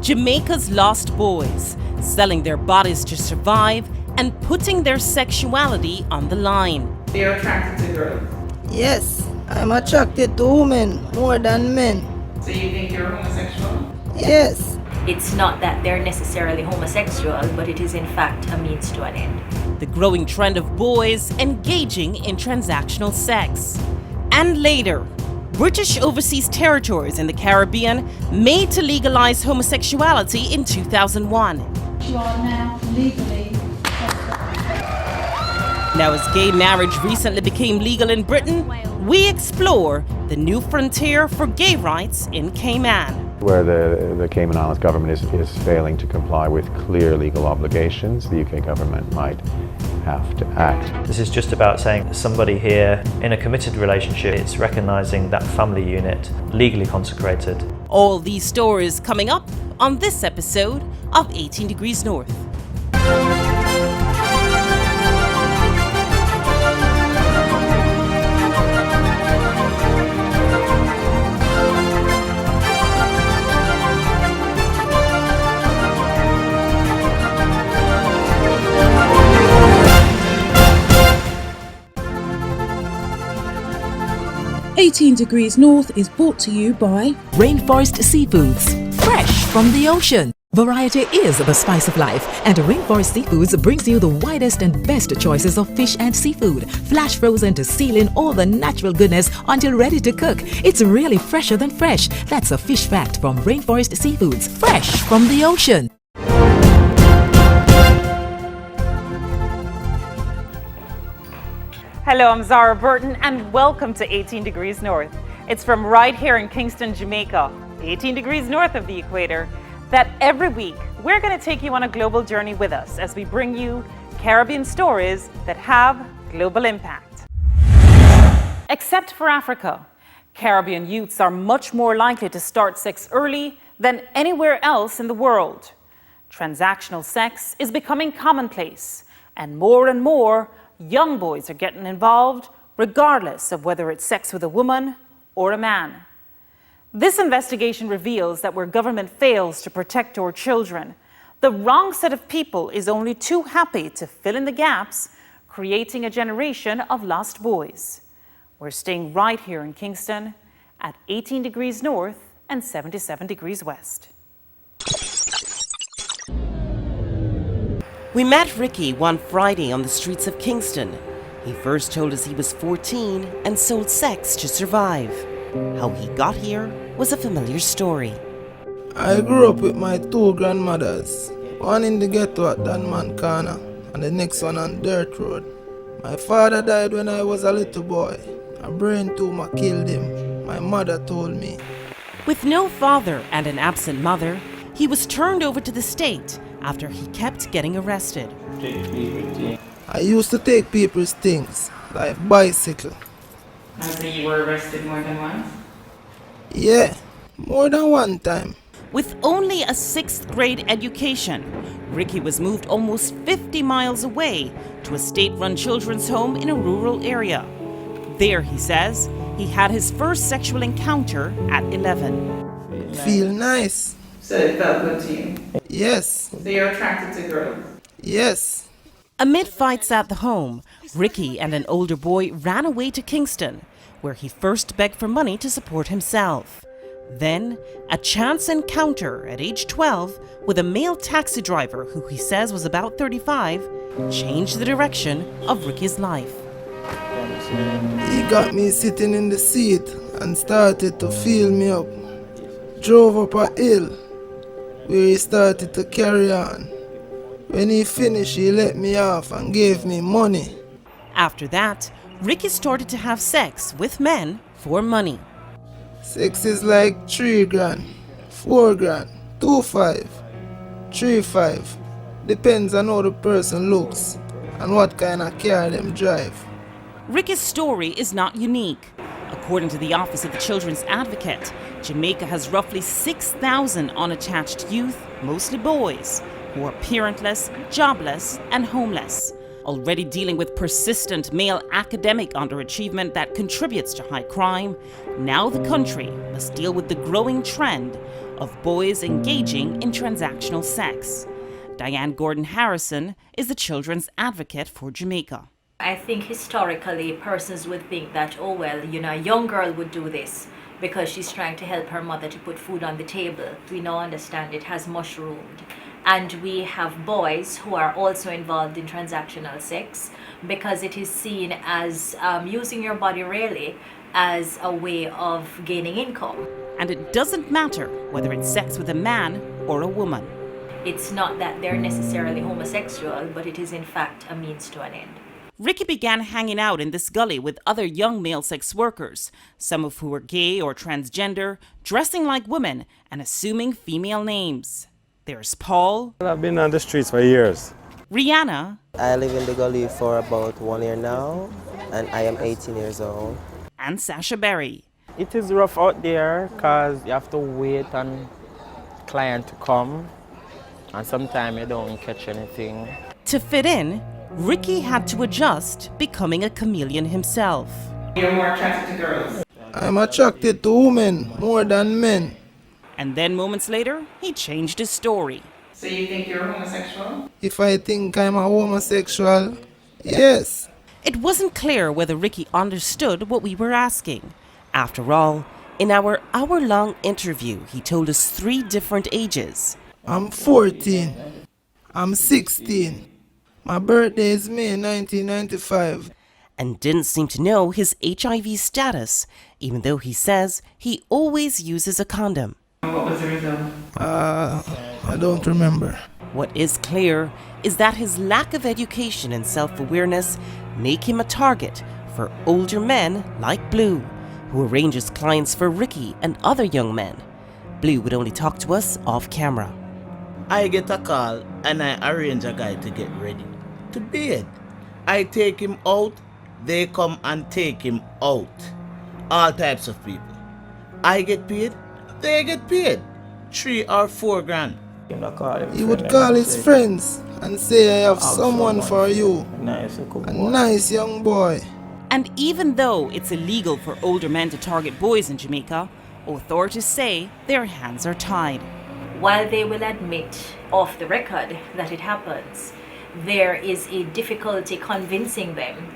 Jamaica's lost boys, selling their bodies to survive and putting their sexuality on the line. They are attracted to girls. Yes, I'm attracted to women more than men. So you think you're homosexual? Yes. It's not that they're necessarily homosexual, but it is in fact a means to an end. The growing trend of boys engaging in transactional sex. And later, British overseas territories in the Caribbean made to legalize homosexuality in 2001. You are now legally. Now, as gay marriage recently became legal in Britain, we explore the new frontier for gay rights in Cayman. Where the Cayman Islands government is failing to comply with clear legal obligations, the UK government might have to act. This is just about saying somebody here in a committed relationship, it's recognising that family unit legally consecrated. All these stories coming up on this episode of 18 Degrees North. "18 Degrees North" is brought to you by Rainforest Seafoods, fresh from the ocean. Variety is the spice of life, and Rainforest Seafoods brings you the widest and best choices of fish and seafood, flash frozen to seal in all the natural goodness until ready to cook. It's really fresher than fresh. That's a fish fact from Rainforest Seafoods, fresh from the ocean. Hello, I'm Zara Burton and welcome to 18 Degrees North. It's from right here in Kingston, Jamaica, 18 degrees north of the equator, that every week we're going to take you on a global journey with us as we bring you Caribbean stories that have global impact. Except for Africa, Caribbean youths are much more likely to start sex early than anywhere else in the world. Transactional sex is becoming commonplace, and more young boys are getting involved, regardless of whether it's sex with a woman or a man. This investigation reveals that where government fails to protect our children, the wrong set of people is only too happy to fill in the gaps, creating a generation of lost boys. We're staying right here in Kingston at 18 degrees north and 77 degrees west. We met Ricky one Friday on the streets of Kingston. He first told us he was 14 and sold sex to survive. How he got here was a familiar story. I grew up with my two grandmothers, one in the ghetto at Danman Corner and the next one on Dirt Road. My father died when I was a little boy. A brain tumor killed him, my mother told me. With no father and an absent mother, he was turned over to the state after he kept getting arrested. I used to take people's things, like bicycle. So you were arrested more than once? Yeah, more than one time. With only a 6th grade education, Ricky was moved almost 50 miles away to a state-run children's home in a rural area. There, he says, he had his first sexual encounter at 11. Feel nice. So it felt good to you? Yes. So you're attracted to girls? Yes. Amid fights at the home, Ricky and an older boy ran away to Kingston, where he first begged for money to support himself. Then, a chance encounter at age 12 with a male taxi driver who he says was about 35 changed the direction of Ricky's life. He got me sitting in the seat and started to feel me up. Drove up a hill where he started to carry on. When he finished, he let me off and gave me money. After that, Ricky started to have sex with men for money. Sex is like 3 grand, 4 grand, 2.5, 3.5. Depends on how the person looks and what kind of car them drive. Ricky's story is not unique. According to the Office of the Children's Advocate, Jamaica has roughly 6,000 unattached youth, mostly boys, who are parentless, jobless, and homeless, already dealing with persistent male academic underachievement that contributes to high crime. Now the country must deal with the growing trend of boys engaging in transactional sex. Diane Gordon Harrison is the children's advocate for Jamaica. I think historically persons would think that, oh well, a young girl would do this because she's trying to help her mother to put food on the table. We now understand it has mushroomed. And we have boys who are also involved in transactional sex because it is seen as using your body really as a way of gaining income. And it doesn't matter whether it's sex with a man or a woman. It's not that they're necessarily homosexual, but it is in fact a means to an end. Ricky began hanging out in this gully with other young male sex workers, some of who were gay or transgender, dressing like women and assuming female names. There's Paul. I've been on the streets for years. Rihanna. I live in the gully for about 1 year now, and I am 18 years old. And Sasha Berry. It is rough out there because you have to wait on client to come, and sometimes you don't catch anything. To fit in, Ricky had to adjust, becoming a chameleon himself. You're more attracted to girls. I'm attracted to women more than men. And then moments later, he changed his story. So you think you're homosexual? If I think I'm a homosexual, yes. It wasn't clear whether Ricky understood what we were asking. After all, in our hour-long interview, he told us 3 different ages. I'm 14. I'm 16. My birthday is May 1995. And didn't seem to know his HIV status, even though he says he always uses a condom. What was the result? I don't remember. What is clear is that his lack of education and self-awareness make him a target for older men like Blue, who arranges clients for Ricky and other young men. Blue would only talk to us off camera. I get a call and I arrange a guy to get ready to bed. I take him out, they come and take him out. All types of people. I get paid, they get paid. 3 or 4 grand. He would call his friends and say, I have someone for you. A nice young boy. And even though it's illegal for older men to target boys in Jamaica, authorities say their hands are tied. While they will admit off the record that it happens, there is a difficulty convincing them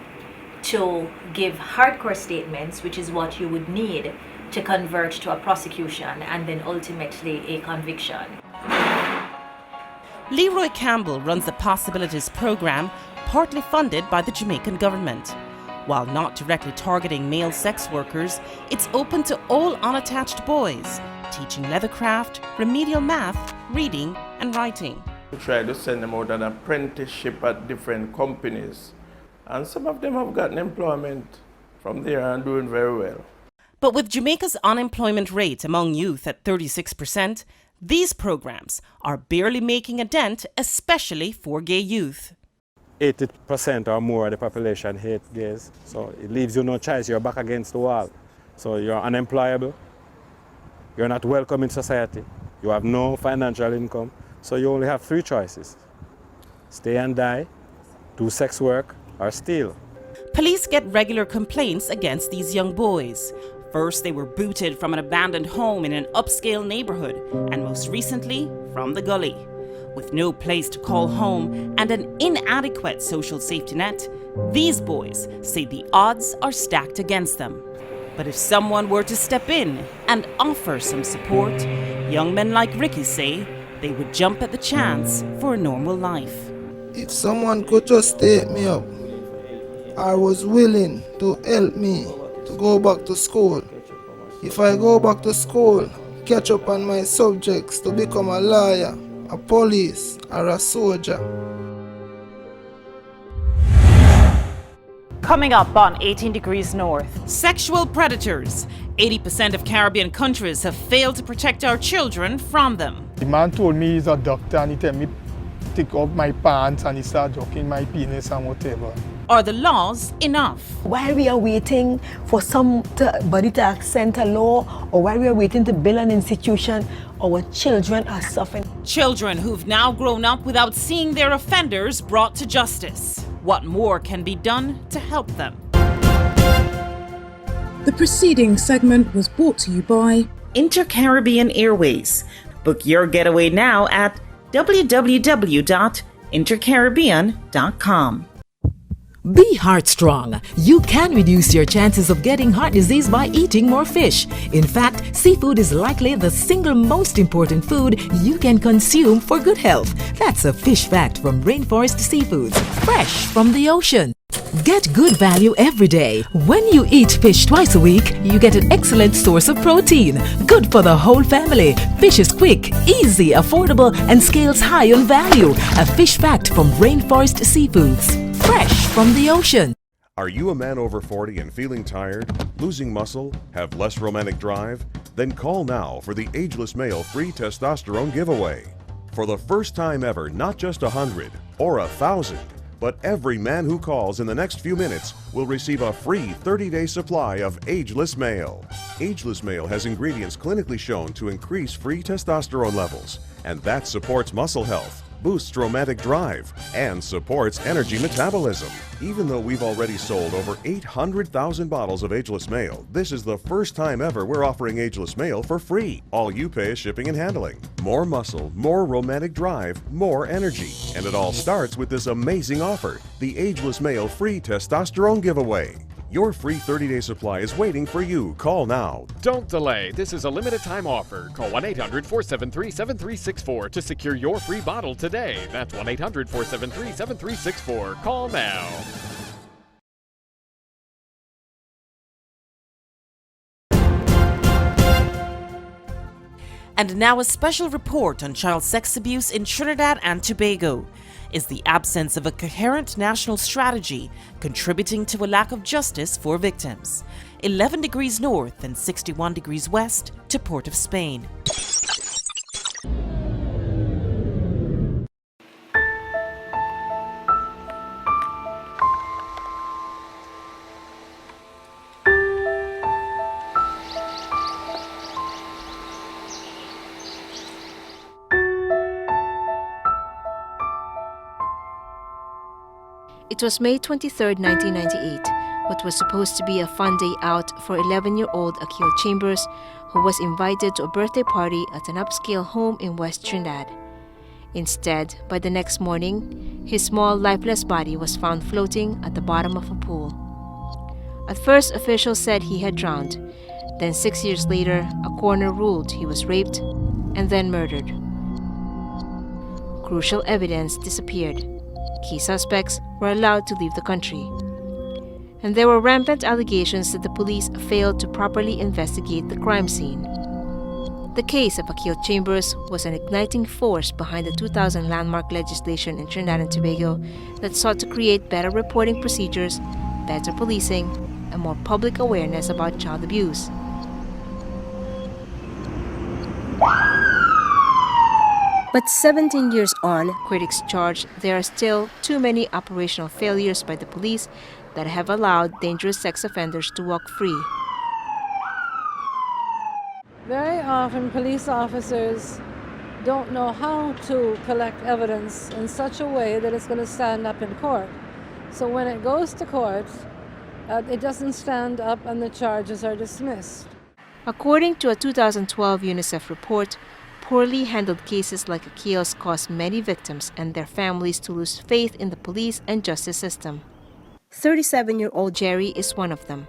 to give hardcore statements, which is what you would need to convert to a prosecution and then ultimately a conviction. Leroy Campbell runs the Possibilities program, partly funded by the Jamaican government. While not directly targeting male sex workers, it's open to all unattached boys, teaching leathercraft, remedial math, reading and writing. We try to send them out an apprenticeship at different companies, and some of them have gotten employment from there and doing very well. But with Jamaica's unemployment rate among youth at 36%, these programs are barely making a dent, especially for gay youth. 80% or more of the population hate gays, so it leaves you no choice. You're back against the wall. So you're unemployable, you're not welcome in society, you have no financial income, so you only have 3 choices. Stay and die, do sex work, or steal. Police get regular complaints against these young boys. First, they were booted from an abandoned home in an upscale neighborhood, and most recently, from the gully. With no place to call home and an inadequate social safety net, these boys say the odds are stacked against them. But if someone were to step in and offer some support, young men like Ricky say they would jump at the chance for a normal life. If someone could just take me up, I was willing to help me to go back to school. If I go back to school, catch up on my subjects to become a lawyer, a police, or a soldier. Coming up on 18 Degrees North. Sexual predators. 80% of Caribbean countries have failed to protect our children from them. The man told me he's a doctor and he told me take off my pants and he started joking my penis and whatever. Are the laws enough? While we are waiting for somebody to accent a law, or while we are waiting to build an institution, our children are suffering. Children who've now grown up without seeing their offenders brought to justice. What more can be done to help them? The preceding segment was brought to you by Inter-Caribbean Airways, Book your getaway now at www.intercaribbean.com. Be heart strong. You can reduce your chances of getting heart disease by eating more fish. In fact, seafood is likely the single most important food you can consume for good health. That's a fish fact from Rainforest Seafoods, fresh from the ocean. Get good value every day. When you eat fish twice a week, you get an excellent source of protein. Good for the whole family. Fish is quick, easy, affordable, and scales high on value. A fish fact from Rainforest Seafoods, fresh from the ocean. Are you a man over 40 and feeling tired, losing muscle, have less romantic drive? Then call now for the Ageless Male Free Testosterone Giveaway. For the first time ever, not just 100 or 1,000, but every man who calls in the next few minutes will receive a free 30-day supply of Ageless Male. Ageless Male has ingredients clinically shown to increase free testosterone levels, and that supports muscle health, boosts romantic drive, and supports energy metabolism. Even though we've already sold over 800,000 bottles of Ageless Male, this is the first time ever we're offering Ageless Male for free. All you pay is shipping and handling. More muscle, more romantic drive, more energy. And it all starts with this amazing offer, the Ageless Male Free Testosterone Giveaway. Your free 30-day supply is waiting for you. Call now. Don't delay. This is a limited time offer. Call 1-800-473-7364 to secure your free bottle today. That's 1-800-473-7364. Call now. And now a special report on child sex abuse in Trinidad and Tobago. Is the absence of a coherent national strategy contributing to a lack of justice for victims? 11 degrees north and 61 degrees west to Port of Spain. It was May 23, 1998, what was supposed to be a fun day out for 11-year-old Akil Chambers, who was invited to a birthday party at an upscale home in West Trinidad. Instead, by the next morning, his small, lifeless body was found floating at the bottom of a pool. At first, officials said he had drowned. Then 6 years later, a coroner ruled he was raped and then murdered. Crucial evidence disappeared. Key suspects were allowed to leave the country. And there were rampant allegations that the police failed to properly investigate the crime scene. The case of Akil Chambers was an igniting force behind the 2000 landmark legislation in Trinidad and Tobago that sought to create better reporting procedures, better policing, and more public awareness about child abuse. But 17 years on, critics charge there are still too many operational failures by the police that have allowed dangerous sex offenders to walk free. Very often police officers don't know how to collect evidence in such a way that it's going to stand up in court. So when it goes to court, it doesn't stand up and the charges are dismissed. According to a 2012 UNICEF report, poorly handled cases like Akil's caused many victims and their families to lose faith in the police and justice system. 37-year-old Jerry is one of them.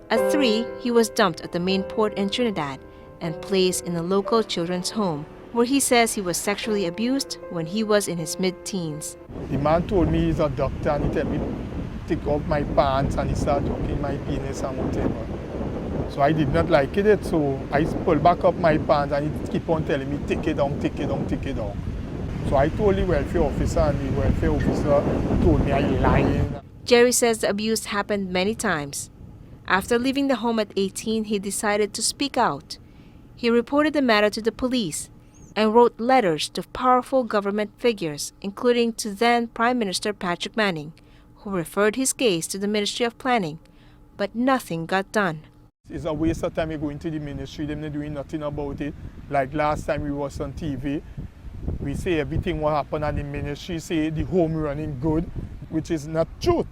At 3, he was dumped at the main port in Trinidad and placed in a local children's home, where he says he was sexually abused when he was in his mid-teens. The man told me he's a doctor and he told me to take off my pants and he started joking my penis and whatever. So I did not like it, so I pulled back up my pants and he keep on telling me, take it down, take it down, take it down. So I told the welfare officer and the welfare officer told me I'm lying. Jerry says the abuse happened many times. After leaving the home at 18, he decided to speak out. He reported the matter to the police and wrote letters to powerful government figures, including to then Prime Minister Patrick Manning, who referred his case to the Ministry of Planning, but nothing got done. It's a waste of time you go into the ministry, them not doing nothing about it. Like last time we was on TV, we say everything what happened and the ministry say the home running good, which is not true.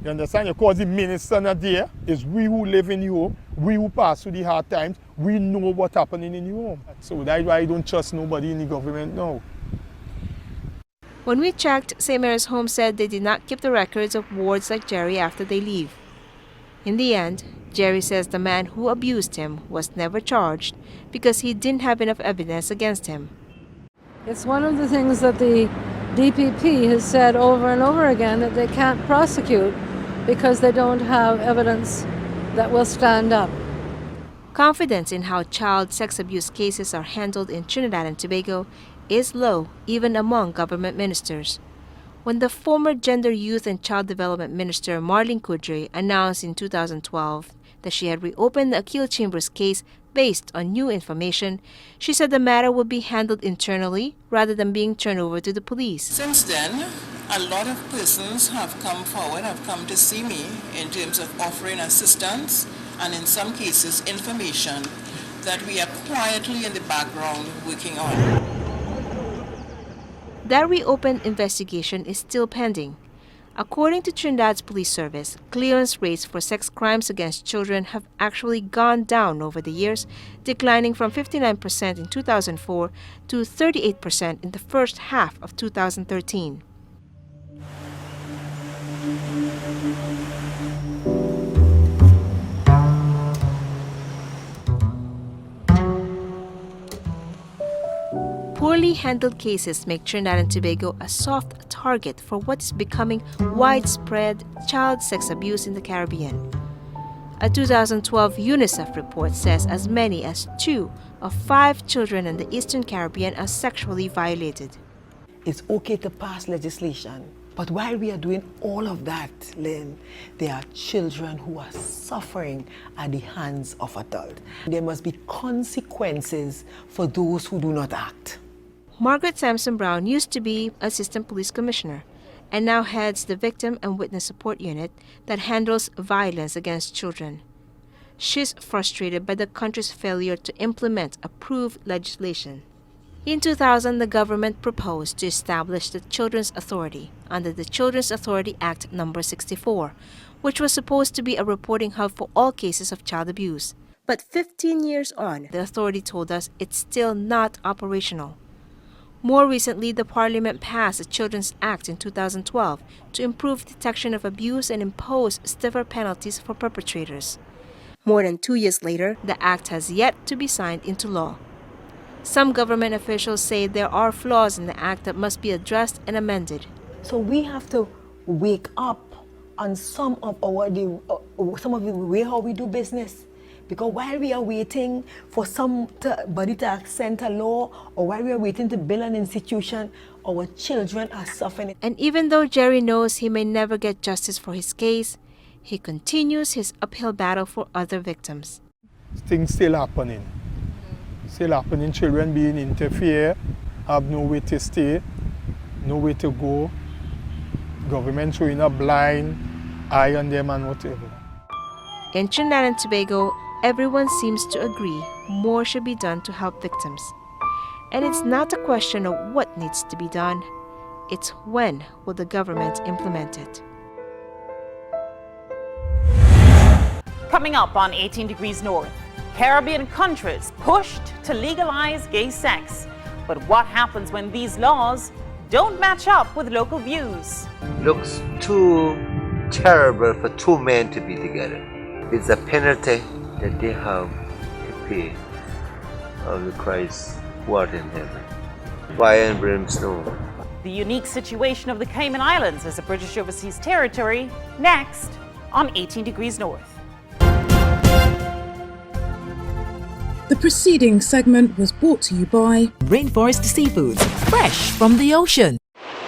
You You understand? Because the minister not there, it's we who live in Europe, we who pass through the hard times, we know what's happening in Europe. So that's why I don't trust nobody in the government now. When we checked, St. Mary's Home said they did not keep the records of wards like Jerry after they leave. In the end, Jerry says the man who abused him was never charged because he didn't have enough evidence against him. It's one of the things that the DPP has said over and over again, that they can't prosecute because they don't have evidence that will stand up. Confidence in how child sex abuse cases are handled in Trinidad and Tobago is low even among government ministers. When the former Gender, Youth and Child Development Minister Marlene Kudre announced in 2012 that she had reopened the Akil Chambers case based on new information, she said the matter would be handled internally rather than being turned over to the police. Since then, a lot of persons have come forward, have come to see me in terms of offering assistance and in some cases information that we are quietly in the background working on. That reopened investigation is still pending. According to Trinidad's police service, clearance rates for sex crimes against children have actually gone down over the years, declining from 59% in 2004 to 38% in the first half of 2013. Poorly handled cases make Trinidad and Tobago a soft target for what is becoming widespread child sex abuse in the Caribbean. A 2012 UNICEF report says as many as 2 of 5 children in the Eastern Caribbean are sexually violated. It's okay to pass legislation, but while we are doing all of that, Lynn, there are children who are suffering at the hands of adults. There must be consequences for those who do not act. Margaret Sampson Brown used to be Assistant Police Commissioner and now heads the Victim and Witness Support Unit that handles violence against children. She's frustrated by the country's failure to implement approved legislation. In 2000, the government proposed to establish the Children's Authority under the Children's Authority Act No. 64, which was supposed to be a reporting hub for all cases of child abuse. But 15 years on, the authority told us it's still not operational. More recently, the Parliament passed the Children's Act in 2012 to improve detection of abuse and impose stiffer penalties for perpetrators. More than 2 years later, the act has yet to be signed into law. Some government officials say there are flaws in the act that must be addressed and amended. So we have to wake up on some of the way how we do business. Because while we are waiting for somebody to accent a law, or while we are waiting to build an institution, our children are suffering. And even though Jerry knows he may never get justice for his case, he continues his uphill battle for other victims. Things still happening. Still happening. Children being interfered, have nowhere to stay, nowhere to go. Government showing a blind eye on them and whatever. In Trinidad and Tobago, everyone seems to agree more should be done to help victims. And it's not a question of what needs to be done, it's when will the government implement it. Coming up on 18 Degrees North, Caribbean countries pushed to legalize gay sex. But what happens when these laws don't match up with local views? Looks too terrible for 2 men to be together. It's a penalty that they have to pay of the Christ what in heaven. Fire and brimstone. The unique situation of the Cayman Islands as a British overseas territory, next on 18 Degrees North. The preceding segment was brought to you by Rainforest Seafoods, fresh from the ocean.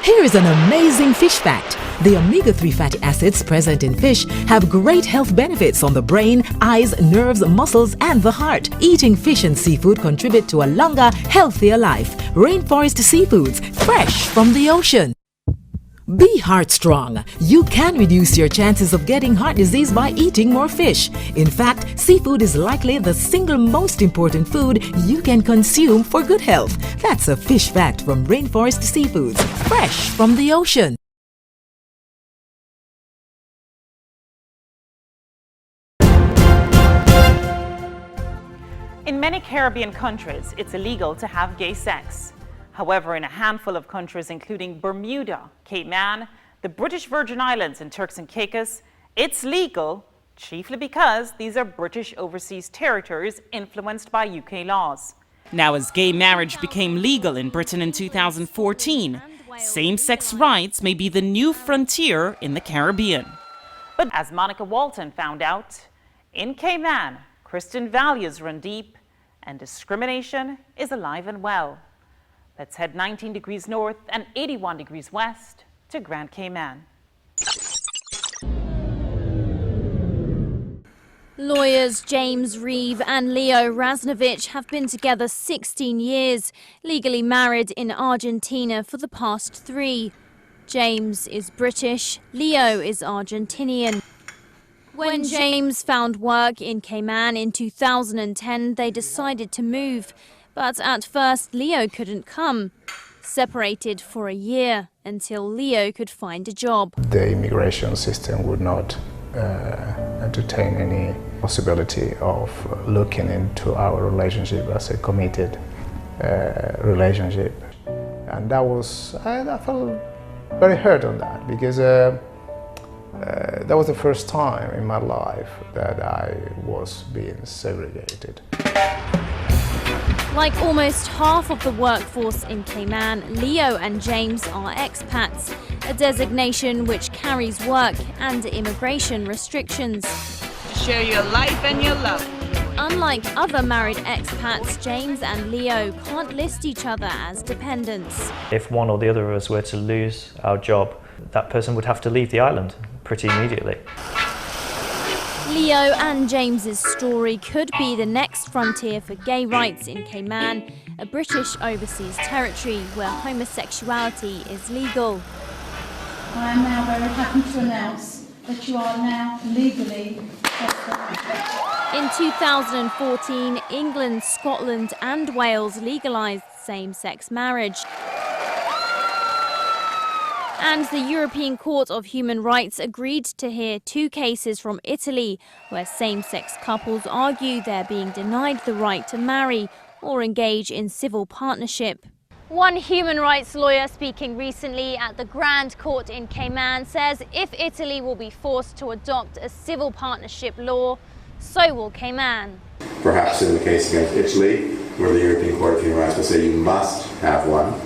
Here is an amazing fish fact. The omega-3 fatty acids present in fish have great health benefits on the brain, eyes, nerves, muscles, and the heart. Eating fish and seafood contribute to a longer, healthier life. Rainforest Seafoods, fresh from the ocean. Be heart strong. You can reduce your chances of getting heart disease by eating more fish. In fact, seafood is likely the single most important food you can consume for good health. That's a fish fact from Rainforest Seafoods, fresh from the ocean. In many Caribbean countries, it's illegal to have gay sex. However, in a handful of countries, including Bermuda, Cayman, the British Virgin Islands, and Turks and Caicos, it's legal, chiefly because these are British overseas territories influenced by UK laws. Now, as gay marriage became legal in Britain in 2014, same-sex rights may be the new frontier in the Caribbean. But as Monica Walton found out, in Cayman, Christian values run deep and discrimination is alive and well. Let's head 19 degrees north and 81 degrees west to Grand Cayman. Lawyers James Reeve and Leo Raznovich have been together 16 years, legally married in Argentina for the past 3. James is British, Leo is Argentinian. When James found work in Cayman in 2010, they decided to move. But at first, Leo couldn't come. Separated for a year until Leo could find a job. The immigration system would not entertain any possibility of looking into our relationship as a committed relationship. And that was, I felt very hurt on that, because that was the first time in my life that I was being segregated. Like almost half of the workforce in Cayman, Leo and James are expats, a designation which carries work and immigration restrictions. To share your life and your love. Unlike other married expats, James and Leo can't list each other as dependents. If one or the other of us were to lose our job, that person would have to leave the island pretty immediately. Leo and James's story could be the next frontier for gay rights in Cayman, a British overseas territory where homosexuality is legal. I am now very happy to announce that you are now legally In 2014, England, Scotland and Wales legalised same-sex marriage. And the European Court of Human Rights agreed to hear 2 cases from Italy, where same-sex couples argue they're being denied the right to marry or engage in civil partnership. One human rights lawyer speaking recently at the Grand Court in Cayman says if Italy will be forced to adopt a civil partnership law, so will Cayman. Perhaps in the case against Italy, where the European Court of Human Rights will say you must have one.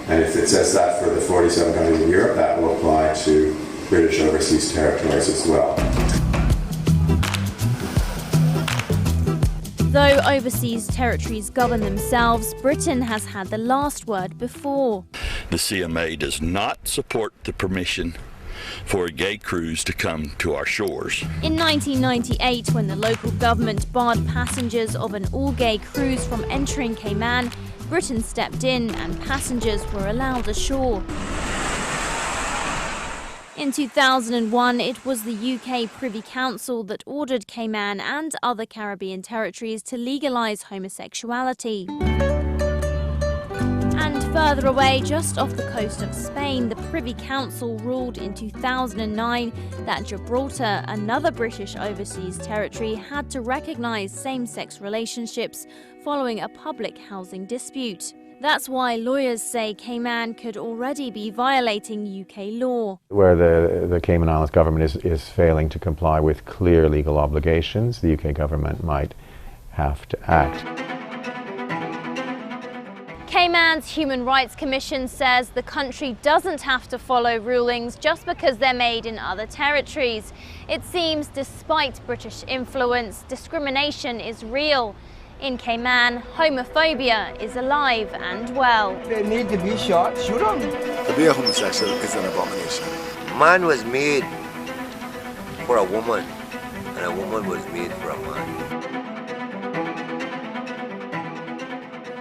And if it says that for the 47 countries in Europe, that will apply to British overseas territories as well. Though overseas territories govern themselves, Britain has had the last word before. The CMA does not support the permission for a gay cruise to come to our shores. In 1998, when the local government barred passengers of an all-gay cruise from entering Cayman, Britain stepped in and passengers were allowed ashore. In 2001, it was the UK Privy Council that ordered Cayman and other Caribbean territories to legalise homosexuality. And further away, just off the coast of Spain, the Privy Council ruled in 2009 that Gibraltar, another British overseas territory, had to recognise same-sex relationships following a public housing dispute. That's why lawyers say Cayman could already be violating UK law. Where the Cayman Islands government is failing to comply with clear legal obligations, the UK government might have to act. Cayman's Human Rights Commission says the country doesn't have to follow rulings just because they're made in other territories. It seems despite British influence, discrimination is real. In Cayman, homophobia is alive and well. They need to be shot, shoot them. To be a homosexual is an abomination. Man was made for a woman, and a woman was made for a man.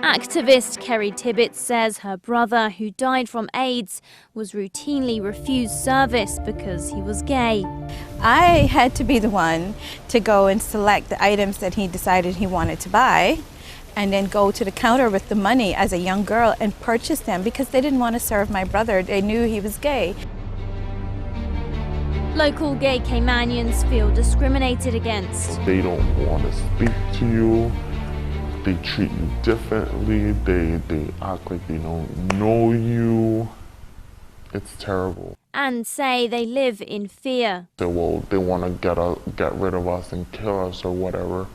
Activist Kerry Tibbetts says her brother, who died from AIDS, was routinely refused service because he was gay. I had to be the one to go and select the items that he decided he wanted to buy and then go to the counter with the money as a young girl and purchase them because they didn't want to serve my brother. They knew he was gay. Local gay Caymanians feel discriminated against. They don't want to speak to you. They treat you differently. They act like they don't know you. It's terrible. And say they live in fear. They want to get rid of us and kill us or whatever.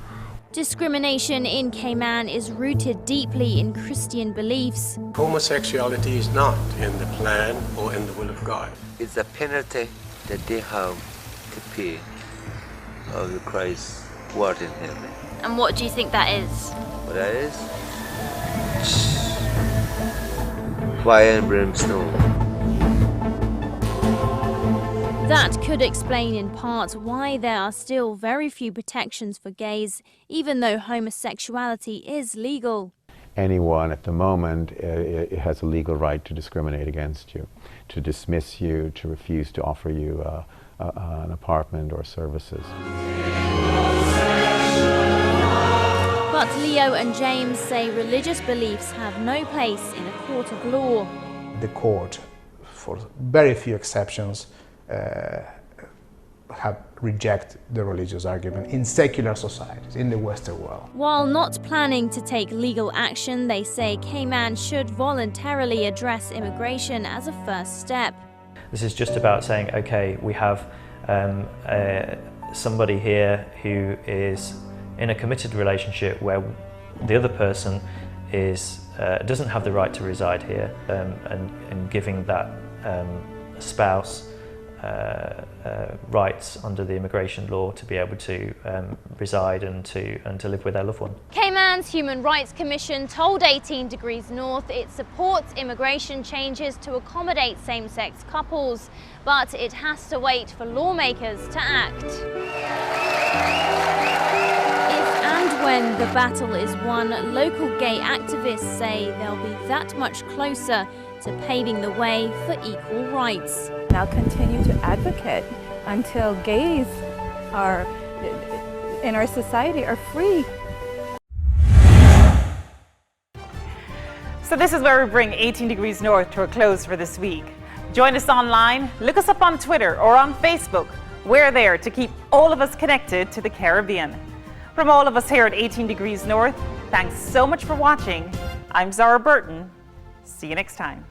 Discrimination in Cayman is rooted deeply in Christian beliefs. Homosexuality is not in the plan or in the will of God. It's a penalty that they have to pay of the Christ what in heaven. And what do you think that is? What that is? Fire and brimstone. That could explain in part why there are still very few protections for gays, even though homosexuality is legal. Anyone at the moment has a legal right to discriminate against you, to dismiss you, to refuse to offer you an apartment or services. But Leo and James say religious beliefs have no place in a court of law. The court, for very few exceptions, have rejected the religious argument in secular societies, in the Western world. While not planning to take legal action, they say Cayman should voluntarily address immigration as a first step. This is just about saying, okay, we have somebody here who is in a committed relationship where the other person is doesn't have the right to reside here, and giving that spouse rights under the immigration law to be able to reside and to live with their loved one. Cayman's Human Rights Commission told 18 Degrees North it supports immigration changes to accommodate same-sex couples, but it has to wait for lawmakers to act. If and when the battle is won, local gay activists say they'll be that much closer to paving the way for equal rights. And I'll continue to advocate until gays are in our society are free. So this is where we bring 18 Degrees North to a close for this week. Join us online, look us up on Twitter or on Facebook. We're there to keep all of us connected to the Caribbean. From all of us here at 18 Degrees North, thanks so much for watching. I'm Zara Burton. See you next time.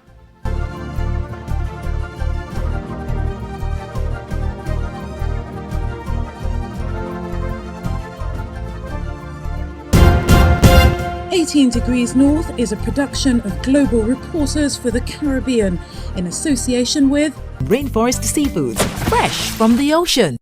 "18 Degrees North" is a production of Global Reporters for the Caribbean in association with Rainforest Seafoods, fresh from the ocean.